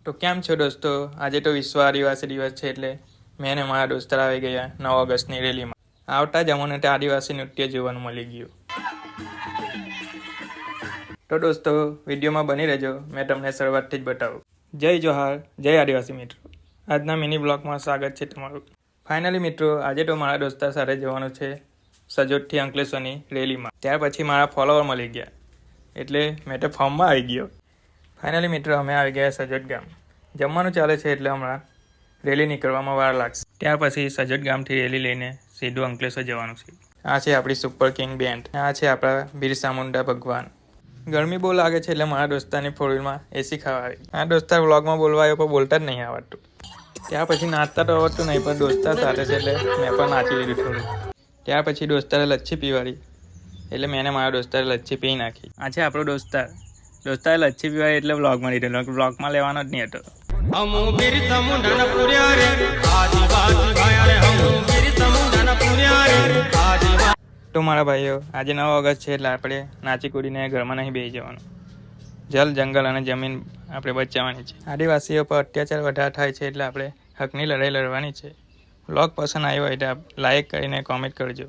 તો કેમ છો દોસ્તો? આજે તો વિશ્વ આદિવાસી દિવસ છે એટલે મેં અને મારા દોસ્તર આવી ગયા 9 ઓગસ્ટની રેલીમાં. આવતા જ અમને તે આદિવાસી નૃત્ય જોવાનું મળી ગયું. તો દોસ્તો વિડીયોમાં બની રહેજો, મેં તમને શરૂઆતથી જ બતાવું. જય જોહાર, જય આદિવાસી મિત્રો. આજના મિની બ્લોગમાં સ્વાગત છે તમારું. ફાઇનલી મિત્રો, આજે તો મારા દોસ્તર સાથે જવાનું છે સજોદથી અંકલેશ્વરની રેલીમાં. ત્યાર પછી મારા ફોલોવર મળી ગયા એટલે મેં તો ફોર્મમાં આવી ગયો. ફાઇનલી મિત્રો અમે આવી ગયા સજોદ ગામ. જમવાનું ચાલે છે એટલે હમણાં રેલી નીકળવામાં વાર લાગશે. ત્યાર પછી સજોદ ગામથી રેલી લઈને સીધું અંકલેશ્વર જવાનું છે. આ છે આપણી સુપર કિંગ બેન્ડ. આ છે આપણા બિરસા મુંડા ભગવાન. ગરમી બહુ લાગે છે એટલે મારા દોસ્તારની ફોરવ્હીલમાં એસી ખાવા આવી. આ દોસ્તાર વ્લોગમાં બોલવા આવ્યો પણ બોલતા જ નહીં આવડતું. ત્યાર પછી નાચતા તો આવડતું નહીં, પણ દોસ્તાર સાથે છે એટલે મેં પણ નાચી લીધું થોડું. ત્યાર પછી દોસ્તારે લચ્છી પીવાડી એટલે મેં મારા દોસ્તારે લચ્છી પી નાખી. આ છે આપણો દોસ્તાર. દોસ્તારે લચ્છી પીવાડી એટલે વ્લોગમાં લીધેલો, વ્લોગમાં લેવાનો જ નહીં હતો. તો મારા ભાઈઓ, આજે 9 ઓગસ્ટ છે એટલે આપણે નાચી કૂદીને ઘરમાં નહીં બેસી જવાનું. જલ, જંગલ અને જમીન આપણે બચાવવાની છે. આદિવાસીઓ પર અત્યાચાર વધારે થાય છે એટલે આપણે હકની લડાઈ લડવાની છે. વ્લોગ પસંદ આવ્યો હોય તો લાઈક કરીને કોમેન્ટ કરજો.